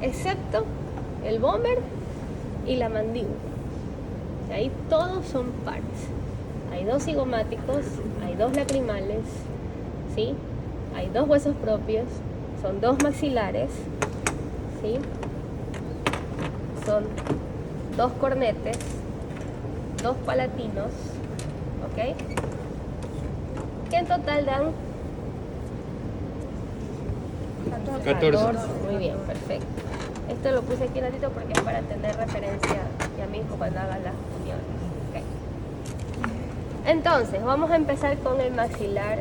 excepto el vómer y la mandíbula. Ahí todos son pares. Hay 2 cigomáticos, hay 2 lacrimales, ¿sí? Hay 2 huesos propios, son 2 maxilares, ¿sí? Son 2 cornetes, 2 palatinos, ¿ok? Que en total dan 14. Muy bien, perfecto. Esto lo puse aquí un ratito porque es para tener referencia ya mismo cuando haga las uniones. Okay. Entonces, vamos a empezar con el maxilar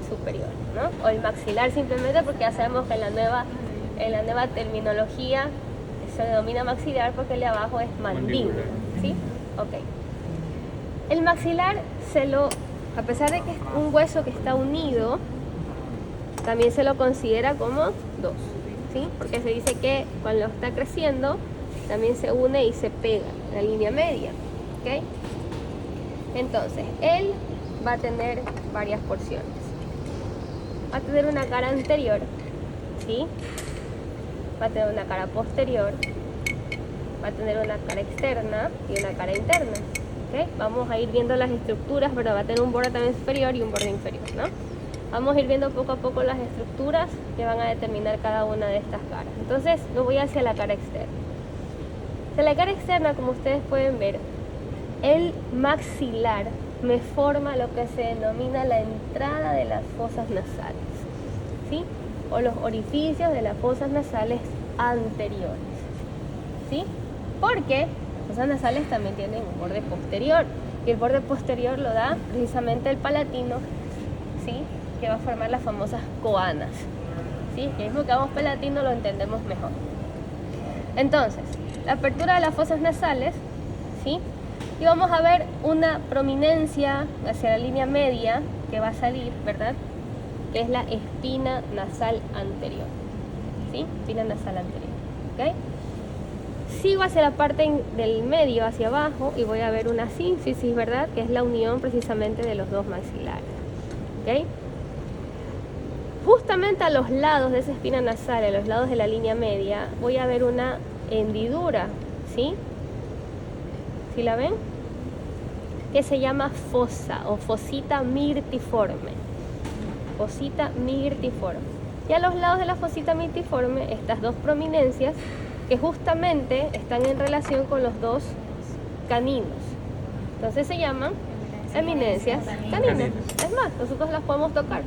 superior, ¿no? O el maxilar simplemente porque ya sabemos que en la nueva terminología se denomina maxilar porque el de abajo es mandíbula, ¿sí? Ok. El maxilar a pesar de que es un hueso que está unido, también se lo considera como 2, ¿sí? Porque se dice que cuando está creciendo también se une y se pega en la línea media, ¿ok? Entonces, él va a tener varias porciones. Va a tener una cara anterior, ¿sí? Va a tener una cara posterior, va a tener una cara externa y una cara interna, ¿ok? Vamos a ir viendo las estructuras, pero va a tener un borde también superior y un borde inferior, ¿no? Vamos a ir viendo poco a poco las estructuras que van a determinar cada una de estas caras. Entonces, me voy hacia la cara externa. De la cara externa, como ustedes pueden ver, el maxilar me forma lo que se denomina la entrada de las fosas nasales, ¿sí? O los orificios de las fosas nasales anteriores, ¿sí? Porque las fosas nasales también tienen un borde posterior, y el borde posterior lo da precisamente el palatino, ¿sí? Que va a formar las famosas coanas, ¿sí? Que mismo que hagamos palatino lo entendemos mejor. Entonces, la apertura de las fosas nasales, ¿sí? Y vamos a ver una prominencia hacia la línea media que va a salir, ¿verdad? Que es la espina nasal anterior, ¿sí? Espina nasal anterior, ¿ok? Sigo hacia la parte del medio, hacia abajo, y voy a ver una sínfisis, ¿verdad? Que es la unión precisamente de los 2 maxilares, ¿ok? Justamente a los lados de esa espina nasal, a los lados de la línea media, voy a ver una hendidura, ¿sí? ¿Sí la ven? Que se llama fosa o fosita mirtiforme. Fosita mirtiforme. Y a los lados de la fosita mirtiforme, estas 2 prominencias que justamente están en relación con los 2 caninos. Entonces se llaman eminencias caninas. Es más, nosotros las podemos tocar.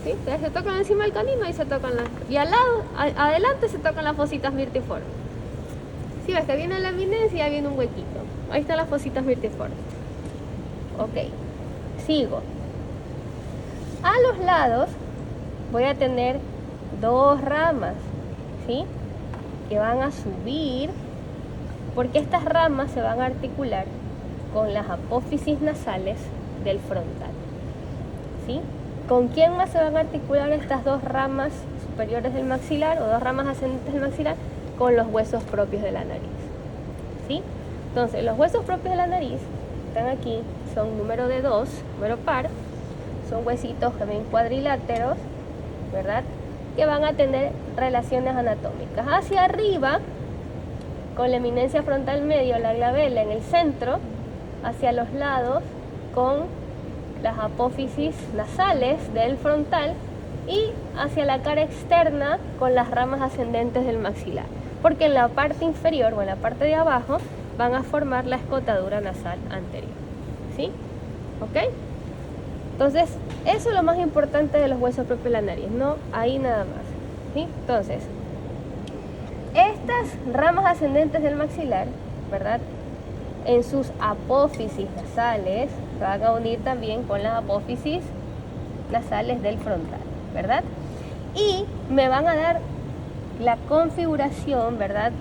¿Sí? Entonces se tocan encima del canino y se tocan y al lado, adelante se tocan las fositas mirtiformes. Si ves que viene la eminencia, viene un huequito. Ahí están las fositas mirtiformes. Ok, sigo. A los lados voy a tener 2 ramas, ¿sí? Que van a subir, porque estas ramas se van a articular con las apófisis nasales del frontal, ¿sí? ¿Con quién más se van a articular estas 2 ramas superiores del maxilar o 2 ramas ascendentes del maxilar? Con los huesos propios de la nariz, ¿sí? Entonces, los huesos propios de la nariz están aquí, son número de 2, número par, son huesitos también cuadriláteros, ¿verdad? Que van a tener relaciones anatómicas. Hacia arriba, con la eminencia frontal medio, la glabela en el centro, hacia los lados, con las apófisis nasales del frontal, y hacia la cara externa con las ramas ascendentes del maxilar, porque en la parte inferior o en la parte de abajo van a formar la escotadura nasal anterior, ¿sí? ¿Ok? Entonces, eso es lo más importante de los huesos propios de la nariz, no hay nada más, ¿sí? Entonces, estas ramas ascendentes del maxilar, ¿verdad? En sus apófisis nasales se van a unir también con las apófisis nasales del frontal, ¿verdad? Y me van a dar la configuración, ¿verdad?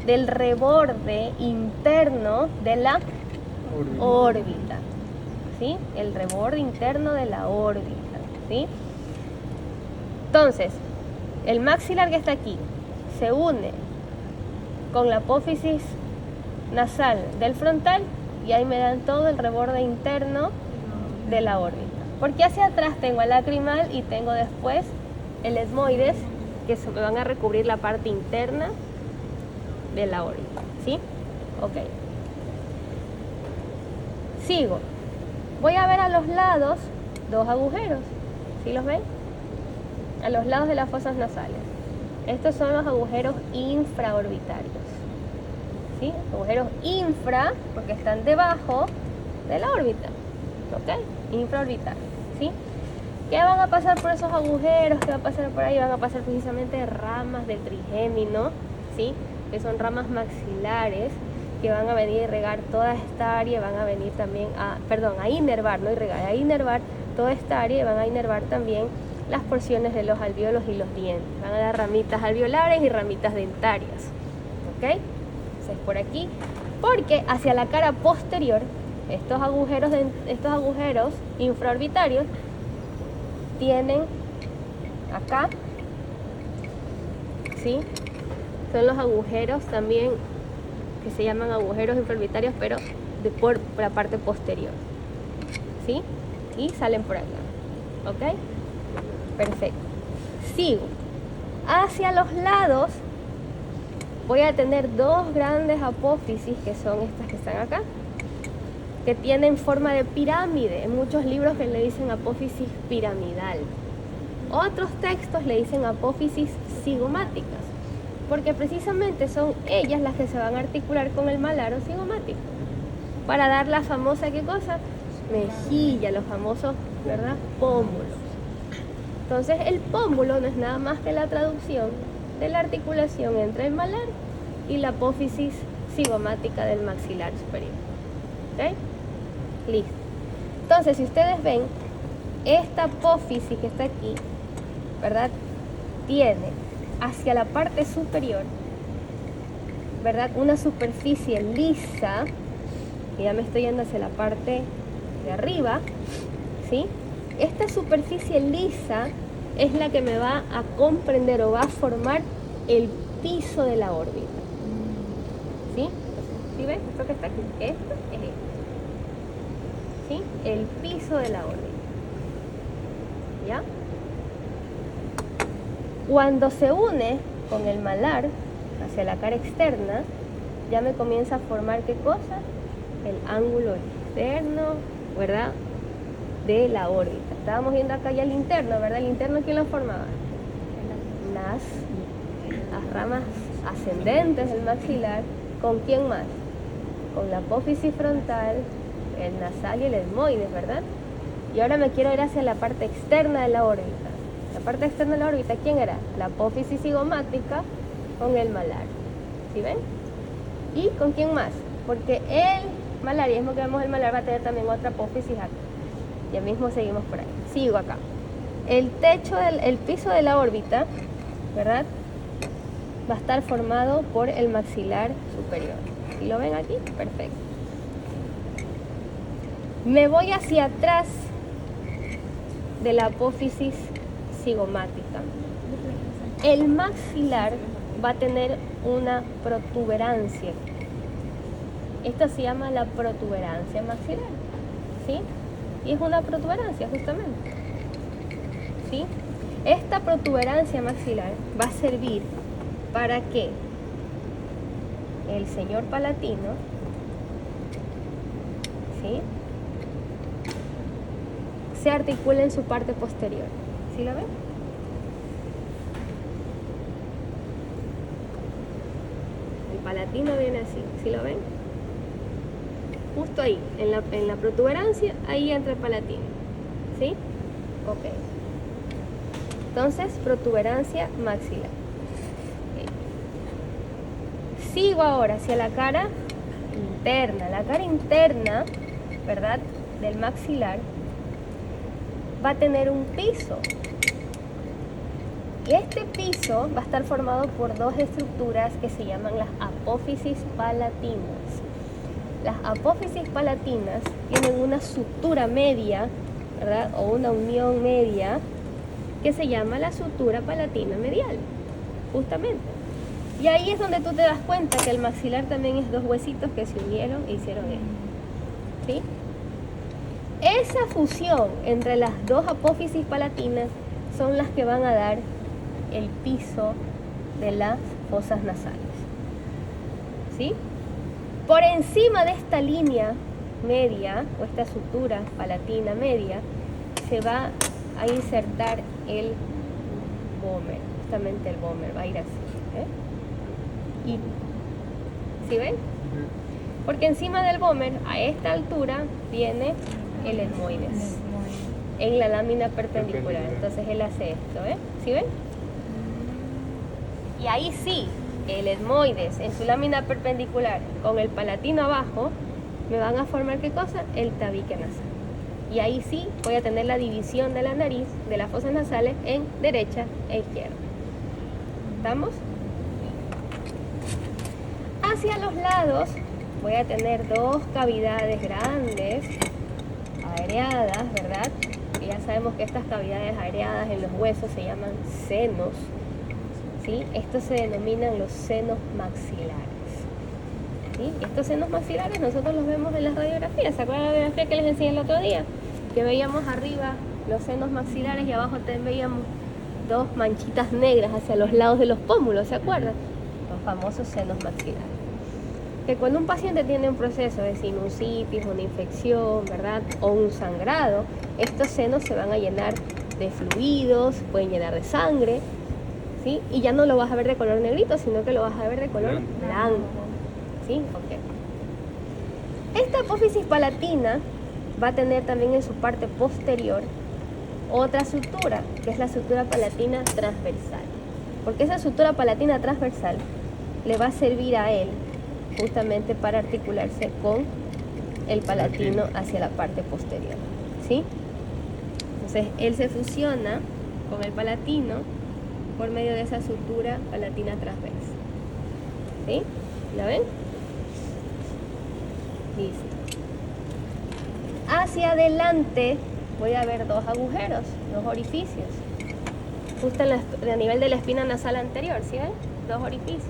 Del reborde interno de la órbita, ¿sí? El reborde interno de la órbita, ¿sí? Entonces, el maxilar que está aquí se une con la apófisis nasal del frontal y ahí me dan todo el reborde interno de la órbita. Porque hacia atrás tengo el lacrimal y tengo después el etmoides que me van a recubrir la parte interna de la órbita, ¿sí? Ok. Sigo. Voy a ver a los lados dos agujeros, ¿sí los ven? A los lados de las fosas nasales. Estos son los agujeros infraorbitarios, ¿sí? Agujeros infra, porque están debajo de la órbita, ¿ok? Infraorbitarios, ¿sí? ¿Qué van a pasar por esos agujeros? ¿Qué va a pasar por ahí? Van a pasar precisamente ramas del trigémino, ¿sí? Que son ramas maxilares que van a venir a irrigar toda esta área, van a venir también a inervar, no irrigar, a inervar toda esta área y van a inervar también las porciones de los alvéolos y los dientes. Van a dar ramitas alveolares y ramitas dentarias, ¿ok? Entonces por aquí, porque hacia la cara posterior, estos agujeros infraorbitarios tienen acá, ¿sí? Son los agujeros también que se llaman agujeros infraorbitarios, pero por la parte posterior, ¿sí? Y salen por acá, ¿ok? Perfecto. Sigo. Hacia los lados voy a tener dos grandes apófisis, que son estas que están acá, que tienen forma de pirámide. En muchos libros que le dicen apófisis piramidal. Otros textos le dicen apófisis cigomáticas, porque precisamente son ellas las que se van a articular con el malaro cigomático para dar la famosa, ¿qué cosa? Mejilla, los famosos, ¿verdad? Pómulos. Entonces el pómulo no es nada más que la traducción de la articulación entre el malar y la apófisis cigomática del maxilar superior. ¿Ok? Listo. Entonces, si ustedes ven, esta apófisis que está aquí, ¿verdad? Tiene hacia la parte superior, ¿verdad? Una superficie lisa, que ya me estoy yendo hacia la parte de arriba, ¿sí? Esta superficie lisa es la que me va a comprender o va a formar el piso de la órbita, ¿sí? ¿Sí ven? Esto que está aquí, esto es esto, ¿sí? El piso de la órbita, ¿ya? Cuando se une con el malar hacia la cara externa, ya me comienza a formar, ¿qué cosa? El ángulo externo, ¿verdad? De la órbita. Estábamos viendo acá ya el interno, ¿verdad? El interno, ¿quién lo formaba? Las ramas ascendentes del maxilar. ¿Con quién más? Con la apófisis frontal, el nasal y el etmoides, ¿verdad? Y ahora me quiero ir hacia la parte externa de la órbita. La parte externa de la órbita, ¿quién era? La apófisis cigomática con el malar. ¿Sí ven? ¿Y con quién más? Porque el malar, y es lo que vemos, el malar va a tener también otra apófisis acá. Ya mismo seguimos por ahí. Sigo acá. El techo, el piso de la órbita, ¿verdad? Va a estar formado por el maxilar superior. ¿Sí lo ven aquí? Perfecto. Me voy hacia atrás de la apófisis cigomática. El maxilar va a tener una protuberancia. Esto se llama la protuberancia maxilar, ¿sí? Y es una protuberancia justamente, ¿sí? Esta protuberancia maxilar va a servir para que el señor palatino, ¿sí?, se articule en su parte posterior. ¿Sí lo ven? El palatino viene así, ¿sí lo ven? Justo ahí, en la protuberancia, ahí entra el palatino, ¿sí? Ok. Entonces, protuberancia maxilar. Okay. Sigo ahora hacia la cara interna. La cara interna, ¿verdad?, del maxilar va a tener un piso. Y este piso va a estar formado por dos estructuras que se llaman las apófisis palatinas. Las apófisis palatinas tienen una sutura media, ¿verdad?, o una unión media, que se llama la sutura palatina medial, justamente. Y ahí es donde tú te das cuenta que el maxilar también es dos huesitos que se unieron e hicieron esto, ¿sí? Esa fusión entre las dos apófisis palatinas son las que van a dar el piso de las fosas nasales. ¿Sí? Por encima de esta línea media, o esta sutura palatina media, se va a insertar el vómer, justamente el vómer, va a ir así. Y, ¿sí ven? Porque encima del vómer, a esta altura, viene el etmoides, en la lámina perpendicular. Entonces él hace esto, ¿sí ven? Y ahí sí, el etmoides en su lámina perpendicular con el palatino abajo, me van a formar ¿qué cosa? El tabique nasal. Y ahí sí voy a tener la división de la nariz, de las fosas nasales, en derecha e izquierda. ¿Estamos? Hacia los lados voy a tener dos cavidades grandes, areadas, ¿verdad? Y ya sabemos que estas cavidades areadas en los huesos se llaman senos, ¿sí? Estos se denominan los senos maxilares. ¿Sí? Y estos senos maxilares nosotros los vemos en las radiografías. ¿Se acuerdan de la radiografía que les enseñé el otro día? Que veíamos arriba los senos maxilares y abajo también veíamos dos manchitas negras hacia los lados de los pómulos, ¿se acuerdan? Los famosos senos maxilares. Que cuando un paciente tiene un proceso de sinusitis, una infección, ¿verdad? O un sangrado, estos senos se van a llenar de fluidos, pueden llenar de sangre, ¿sí? Y ya no lo vas a ver de color negrito, sino que lo vas a ver de color blanco. ¿Sí? Ok. Esta apófisis palatina va a tener también en su parte posterior otra sutura, que es la sutura palatina transversal. Porque esa sutura palatina transversal le va a servir a él justamente para articularse con el palatino hacia la parte posterior. ¿Sí? Entonces, él se fusiona con el palatino por medio de esa sutura palatina transversa. ¿Sí? ¿La ven? Listo. Hacia adelante voy a ver dos agujeros, dos orificios. Justo a nivel de la espina nasal anterior, ¿sí ven? Dos orificios.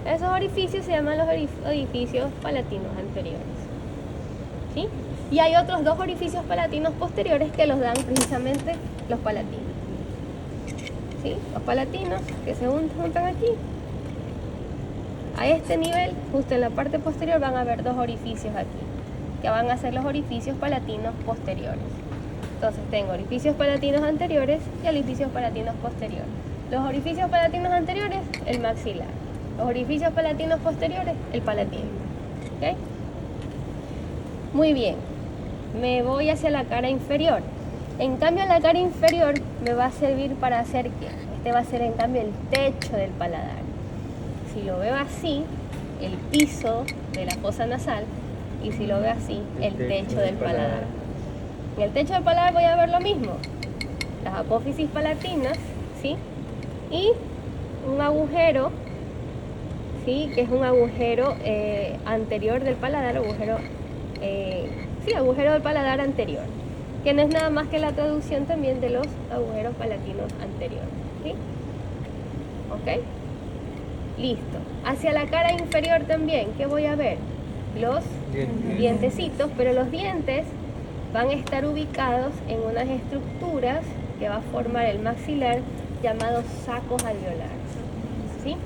Esos orificios se llaman los orificios palatinos anteriores. ¿Sí? Y hay otros dos orificios palatinos posteriores que los dan precisamente los palatinos. ¿Sí? Los palatinos que se juntan aquí. A este nivel, justo en la parte posterior, van a haber dos orificios aquí, que van a ser los orificios palatinos posteriores. Entonces tengo orificios palatinos anteriores y orificios palatinos posteriores. Los orificios palatinos anteriores, el maxilar. Los orificios palatinos posteriores, el palatino. ¿Okay? Muy bien. Me voy hacia la cara inferior. En cambio, la cara inferior me va a servir para hacer ¿qué? Este va a ser en cambio el techo del paladar. Si lo veo así, el piso de la fosa nasal, y si lo veo así, el techo del paladar. En el techo del paladar voy a ver lo mismo, las apófisis palatinas, ¿sí? Y un agujero, ¿sí? Que es un agujero anterior del paladar, agujero del paladar anterior, que no es nada más que la traducción también de los agujeros palatinos anteriores, ¿sí? ¿Ok? Listo. Hacia la cara inferior también, ¿qué voy a ver? Los dientecitos, pero los dientes van a estar ubicados en unas estructuras que va a formar el maxilar llamados sacos alveolares. ¿Sí?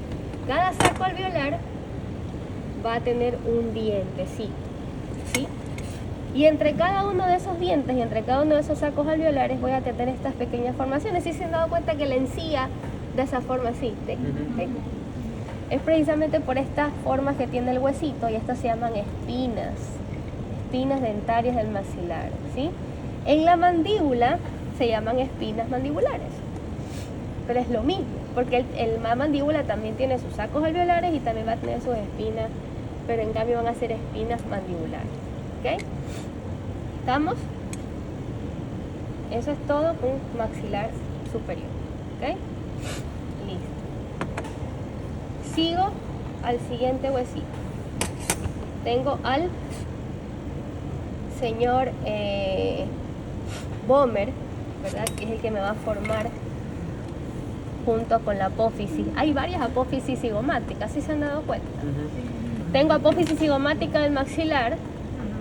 Cada saco alveolar va a tener un dientecito. ¿Sí? Y entre cada uno de esos dientes y entre cada uno de esos sacos alveolares voy a tener estas pequeñas formaciones. ¿Sí se han dado cuenta que la encía de esa forma así? ¿Sí? Es precisamente por estas formas que tiene el huesito, y estas se llaman espinas dentarias del maxilar, ¿sí? En la mandíbula se llaman espinas mandibulares, pero es lo mismo, porque la mandíbula también tiene sus sacos alveolares y también va a tener sus espinas, pero en cambio van a ser espinas mandibulares, ¿ok? ¿Estamos? Eso es todo un maxilar superior, ¿ok? Listo. Sigo al siguiente huesito. Tengo al señor vómer, ¿verdad? Que es el que me va a formar junto con la apófisis. Hay varias apófisis cigomáticas, ¿sí se han dado cuenta? Tengo apófisis cigomática del maxilar,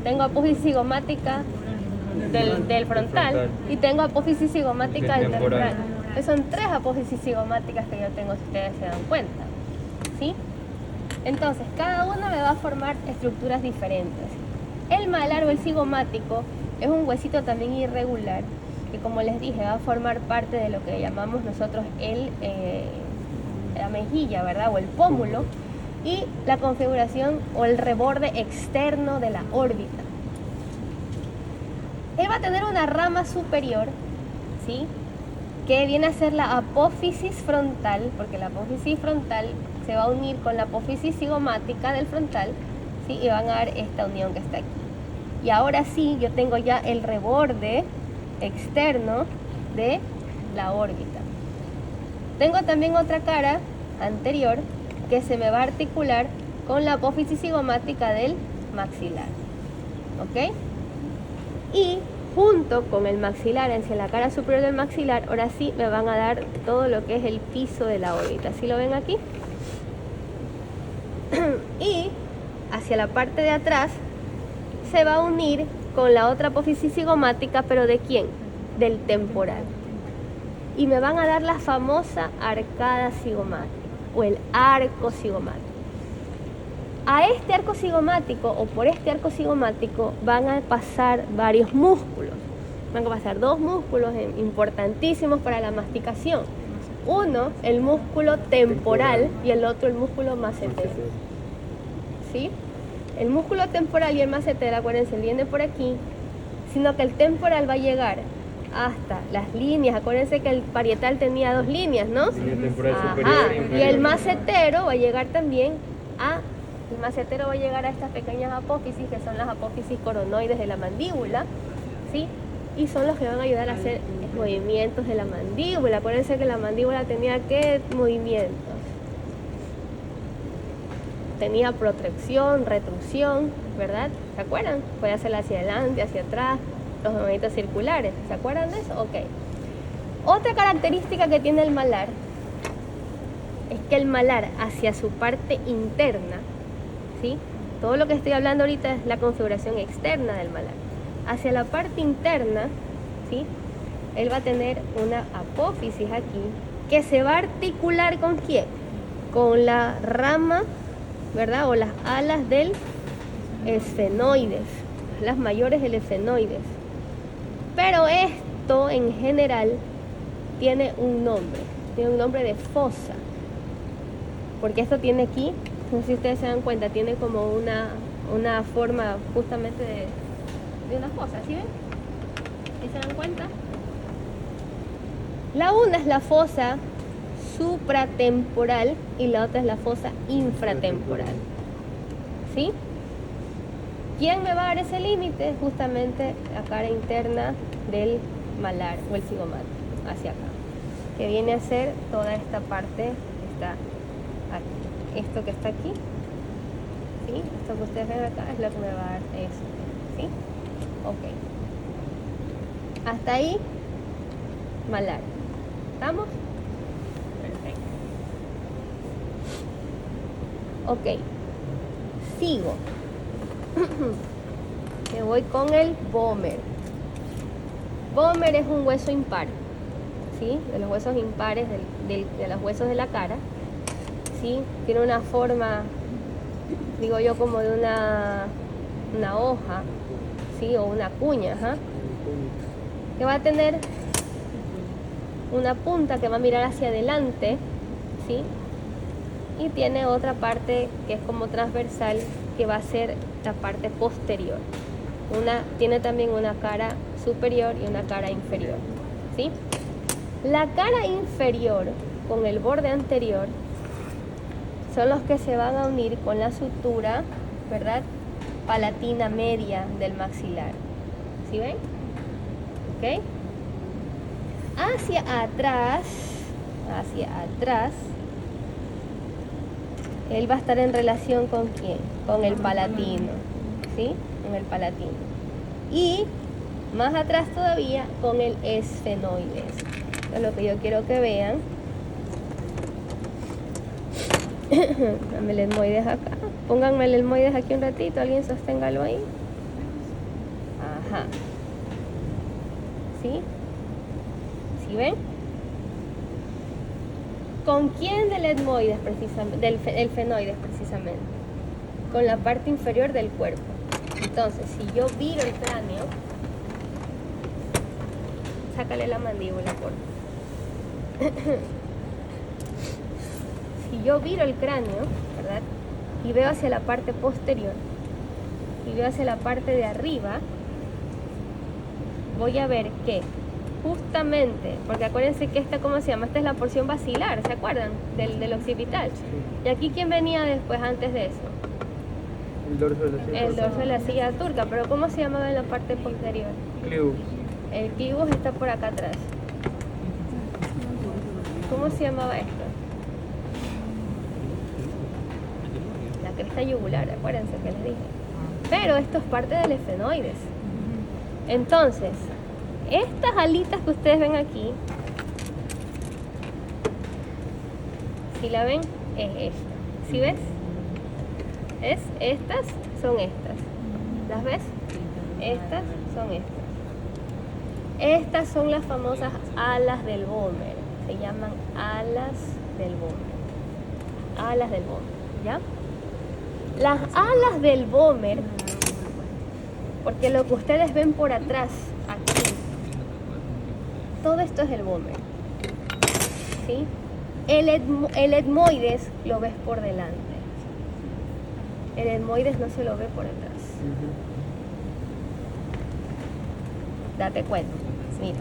tengo apófisis cigomática del frontal y tengo apófisis cigomática del temporal. Pues son 3 apófisis cigomáticas que yo tengo, si ustedes se dan cuenta, ¿sí? Entonces, cada una me va a formar estructuras diferentes. El malar o el cigomático es un huesito también irregular, que como les dije, va a formar parte de lo que llamamos nosotros la mejilla, ¿verdad? O el pómulo, y la configuración o el reborde externo de la órbita. Él va a tener una rama superior, ¿sí?, que viene a ser la apófisis frontal, porque la apófisis frontal se va a unir con la apófisis cigomática del frontal, ¿sí?, y van a dar esta unión que está aquí. Y ahora sí, yo tengo ya el reborde externo de la órbita. Tengo también otra cara anterior que se me va a articular con la apófisis cigomática del maxilar, ¿ok? Y junto con el maxilar, hacia la cara superior del maxilar, ahora sí me van a dar todo lo que es el piso de la órbita. ¿Sí lo ven aquí? Y hacia la parte de atrás se va a unir con la otra apófisis cigomática, pero ¿de quién? Del temporal. Y me van a dar la famosa arcada cigomática o el arco cigomático. A este arco cigomático o por este arco cigomático van a pasar varios músculos. Van a pasar 2 músculos importantísimos para la masticación. Uno, el músculo temporal, y el otro, el músculo macetero. ¿Sí? El músculo temporal y el macetero, acuérdense, viene por aquí, sino que el temporal va a llegar hasta las líneas. Acuérdense que el parietal tenía 2 líneas, ¿no? Y el macetero va a llegar también el macetero va a llegar a estas pequeñas apófisis, que son las apófisis coronoides de la mandíbula, ¿sí? Y son los que van a ayudar a hacer movimientos de la mandíbula. Acuérdense que la mandíbula tenía ¿qué movimientos? Tenía protrusión, retrusión, ¿verdad? ¿Se acuerdan? Puede hacerla hacia adelante, hacia atrás, los movimientos circulares. ¿Se acuerdan de eso? Ok. Otra característica que tiene el malar es que el malar hacia su parte interna, ¿sí? Todo lo que estoy hablando ahorita es la configuración externa del malar. Hacia la parte interna, ¿sí?, él va a tener una apófisis aquí que se va a articular ¿con quién? Con la rama, ¿verdad? O las alas del esfenoides, las mayores del esfenoides. Pero esto en general tiene un nombre de fosa, porque esto tiene aquí, no sé si ustedes se dan cuenta, tiene como una forma justamente de una fosa, ¿sí ven? ¿Sí se dan cuenta? La una es la fosa supratemporal y la otra es la fosa infratemporal, ¿sí? ¿Quién me va a dar ese límite? Justamente la cara interna del malar o el cigomático, hacia acá, que viene a ser toda esta parte que está aquí. Esto que está aquí, ¿sí? Esto que ustedes ven acá es lo que me va a dar eso, ¿sí? Ok. Hasta ahí, malar. ¿Estamos? Perfecto. Ok. Sigo. Me voy con el vómer. Vómer es un hueso impar, ¿sí? De los huesos impares de los huesos de la cara, ¿sí? Tiene una forma, digo yo, como de una hoja, ¿sí? O una cuña, ¿ajá? Que va a tener una punta que va a mirar hacia adelante, ¿sí? Y tiene otra parte que es como transversal, que va a ser la parte posterior. Tiene también una cara superior y una cara inferior, ¿sí? La cara inferior con el borde anterior son los que se van a unir con la sutura, ¿verdad?, palatina media del maxilar. ¿Sí ven? ¿Ok? Hacia atrás, él va a estar en relación ¿con quién? Con el palatino, ¿sí? Con el palatino. Y más atrás todavía con el esfenoides. Esto es lo que yo quiero que vean. Dame el etmoides acá. Pónganme el etmoides aquí un ratito. Alguien sosténgalo ahí. Ajá. ¿Sí? ¿Sí ven? ¿Con quién del etmoides precisamente? El fenoides precisamente. Con la parte inferior del cuerpo. Entonces, si yo viro el cráneo, sácale la mandíbula, por favor. Si yo viro el cráneo, ¿verdad? Y veo hacia la parte posterior, y veo hacia la parte de arriba, voy a ver que justamente, porque acuérdense que esta, ¿cómo se llama? Esta es la porción basilar, ¿se acuerdan? Del occipital. ¿Y aquí quién venía después, antes de eso? El dorso de la silla. El dorso de la silla turca, pero ¿cómo se llamaba en la parte posterior? Clivus. El clivus está por acá atrás. ¿Cómo se llamaba esto? La cresta yugular, acuérdense que les dije. Pero esto es parte del esfenoides. Entonces, estas alitas que ustedes ven aquí, si la ven, es esta. ¿Sí ves? ¿Es? Estas son estas. ¿Las ves? Estas son estas. Estas son las famosas alas del vómer. Se llaman alas del vómer. Alas del vómer, ¿ya? Las alas del vómer, porque lo que ustedes ven por atrás, aquí, todo esto es el vómer, ¿sí? El etmoides lo ves por delante. El etmoides no se lo ve por atrás. Date cuenta, mira.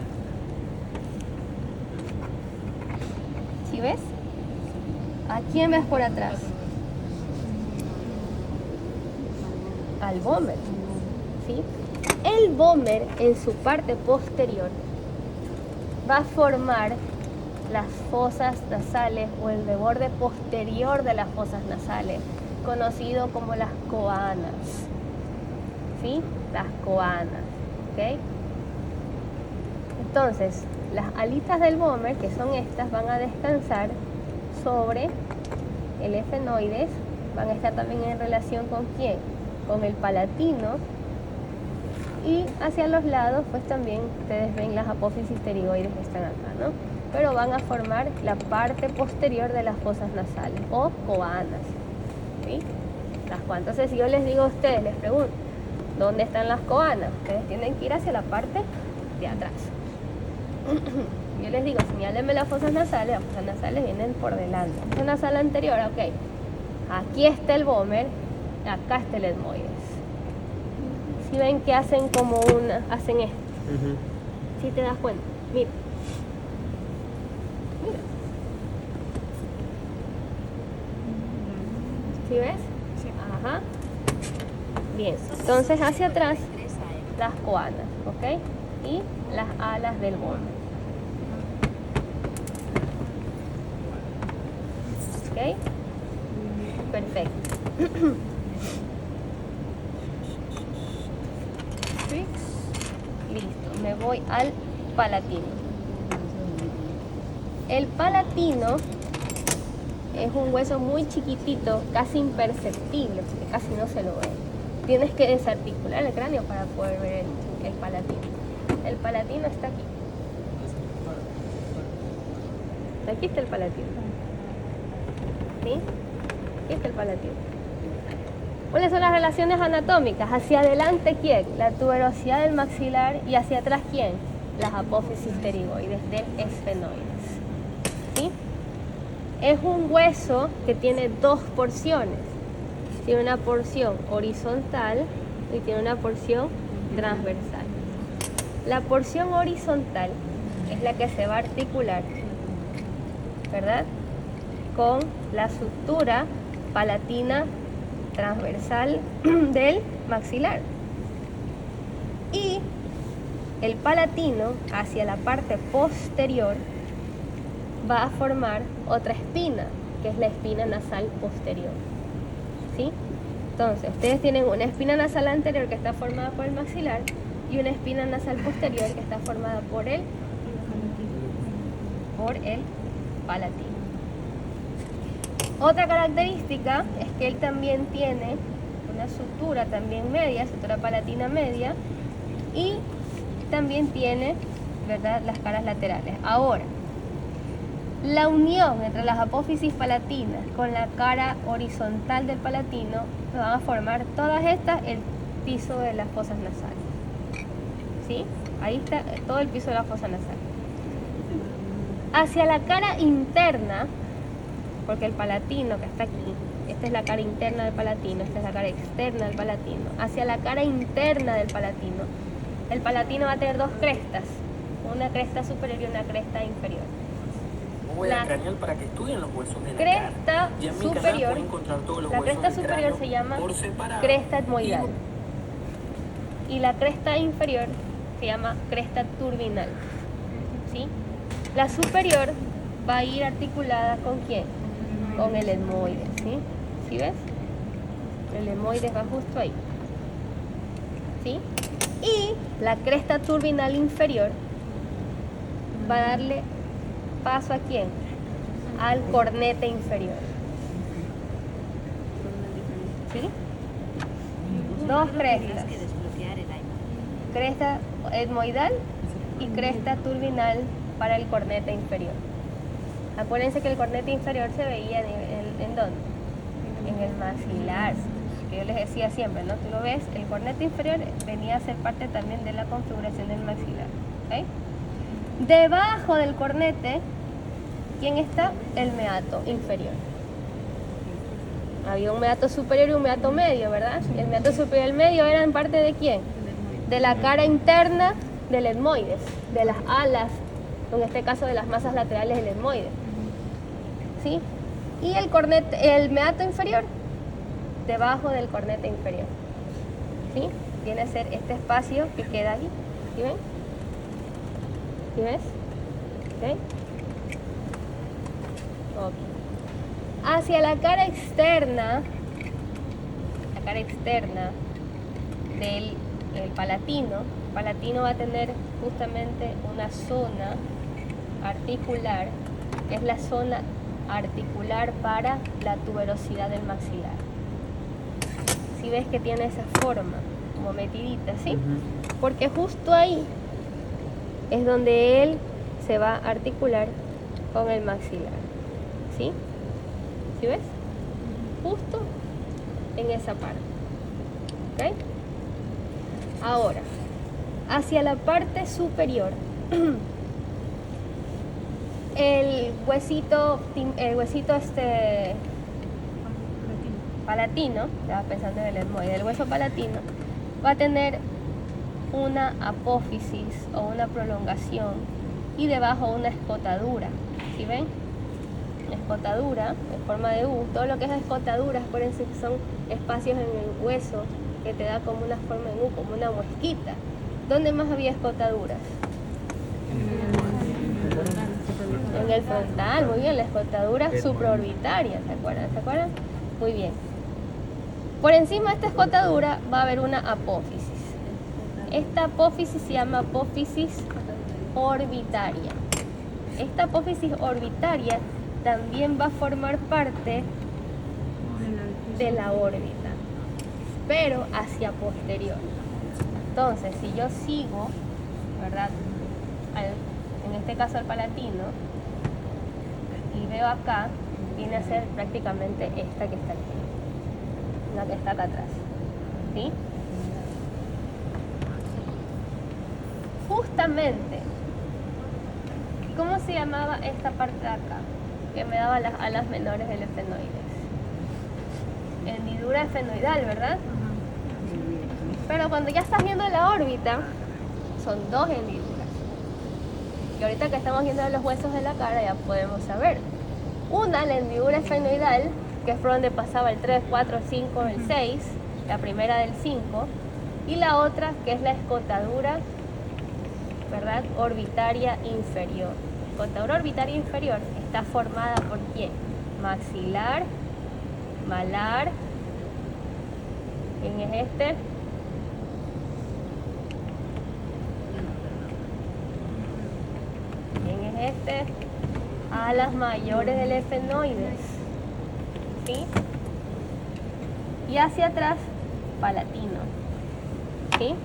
¿Sí ves? ¿A quién ves por atrás? Al vómer, ¿sí? El vómer en su parte posterior va a formar las fosas nasales o el borde posterior de las fosas nasales, conocido como las coanas, ¿sí? Las coanas, ¿ok? Entonces, las alitas del vómer, que son estas, van a descansar sobre el esfenoides, van a estar también en relación con ¿quién? Con el palatino, y hacia los lados pues también ustedes ven las apófisis pterigoides que están acá, ¿no? Pero van a formar la parte posterior de las fosas nasales o coanas, ¿sí? Las coanas. Entonces, si yo les digo a ustedes, les pregunto, ¿dónde están las coanas? Ustedes tienen que ir hacia la parte de atrás. Yo les digo, señálenme las fosas nasales vienen por delante. Fosa nasal anterior, ok. Aquí está el vómer, acá está el etmoides. Si ven que hacen como hacen esto. Si te das cuenta, mira. Mira. ¿Sí ves? Sí. Ajá. Bien, entonces hacia atrás las coanas, ¿ok? Y las alas del vómer. ¿Ok? Perfecto. ¿Sí? Listo, me voy al palatino. El palatino es un hueso muy chiquitito, casi imperceptible, porque casi no se lo ve. Tienes que desarticular el cráneo para poder ver el palatino. El palatino está aquí. Aquí está el palatino. ¿Sí? Aquí está el palatino. ¿Cuáles son las relaciones anatómicas? Hacia adelante, ¿quién? La tuberosidad del maxilar, y hacia atrás, ¿quién? Las apófisis pterigoides del esfenoides. ¿Sí? Es un hueso que tiene dos porciones. Tiene una porción horizontal y tiene una porción transversal. La porción horizontal es la que se va a articular, ¿verdad?, con la sutura palatina transversal del maxilar. Y el palatino, hacia la parte posterior, va a formar otra espina, que es la espina nasal posterior. ¿Sí? Entonces, ustedes tienen una espina nasal anterior que está formada por el maxilar y una espina nasal posterior que está formada por el palatino. Otra característica es que él también tiene una sutura también media, sutura palatina media, y también tiene, ¿verdad?, las caras laterales. Ahora, La unión entre las apófisis palatinas con la cara horizontal del palatino van a formar todas estas el piso de las fosas nasales. ¿Sí? Ahí está todo el piso de la fosa nasal. Hacia la cara interna, porque el palatino que está aquí, esta es la cara interna del palatino, esta es la cara externa del palatino. Hacia la cara interna del palatino, el palatino va a tener dos crestas, una cresta superior y una cresta inferior. La craneal para que estudien los huesos de la cresta cara. Ya en mi canal superior, pueden encontrar todos los la huesos cresta del superior cráneo se llama por separado. cresta etmoidal y la cresta inferior se llama cresta turbinal. ¿Sí? La superior va a ir articulada ¿con quién? Con el etmoides. ¿Sí? ¿Sí ves? El etmoides va justo ahí. ¿Sí? Y la cresta turbinal inferior va a darle paso ¿a quién? Al cornete inferior. ¿Sí? Dos crestas. Cresta etmoidal y cresta turbinal para el cornete inferior. Acuérdense que el cornete inferior se veía ¿en dónde? En el maxilar. Que yo les decía siempre, ¿no? Tú lo ves, el cornete inferior venía a ser parte también de la configuración del maxilar. ¿Okay? Debajo del cornete, ¿quién está? El meato inferior. Había un meato superior y un meato medio, ¿verdad? El meato superior y el medio eran parte ¿de quién? De la cara interna del etmoides, de las alas, en este caso de las masas laterales del etmoides. ¿Sí? Y el cornete, el meato inferior, debajo del cornete inferior. ¿Sí? Viene a ser este espacio que queda ahí. ¿Sí ven? ¿Sí ves? ¿Ok? Ok. Hacia la cara externa del palatino va a tener justamente una zona articular, que es la zona articular para la tuberosidad del maxilar. Si ves que tiene esa forma, como metidita, ¿sí? Porque justo ahí es donde él se va a articular con el maxilar, ¿sí? ¿Sí ves? Justo en esa parte. ¿Ok? Ahora, hacia la parte superior, el huesito palatino, estaba pensando en el etmoide, el hueso palatino va a tener una apófisis o una prolongación y debajo una escotadura. ¿Sí ven? Escotadura en forma de U. Todo lo que es escotadura, acuérdense que son espacios en el hueso que te da como una forma en U, como una muesquita. ¿Dónde más había escotaduras? En el frontal, muy bien, la escotadura supraorbitaria, ¿se acuerdan? ¿Se acuerdan? Muy bien. Por encima de esta escotadura va a haber una apófisis. Esta apófisis se llama apófisis orbitaria. Esta apófisis orbitaria también va a formar parte de la órbita, pero hacia posterior. Entonces, si yo sigo, ¿verdad? En este caso al palatino, y veo acá, viene a ser prácticamente esta que está aquí, la que está acá atrás. ¿Sí? Justamente, ¿cómo se llamaba esta parte de acá? Que me daba las alas menores del efenoides. Hendidura efenoidal, ¿verdad? Pero cuando ya estás viendo la órbita, son dos hendiduras. Y ahorita que estamos viendo los huesos de la cara ya podemos saber. Una, la hendidura efenoidal, que es por donde pasaba el 3, 4, 5, el 6, la primera del 5. Y la otra, que es la escotadura, ¿verdad? Orbitaria inferior. La escotadura orbitaria inferior está formada por ¿quién? Maxilar, malar. ¿Quién es este? ¿Quién es este? Alas mayores del efenoides. ¿Sí? Y hacia atrás, palatino. ¿Sí?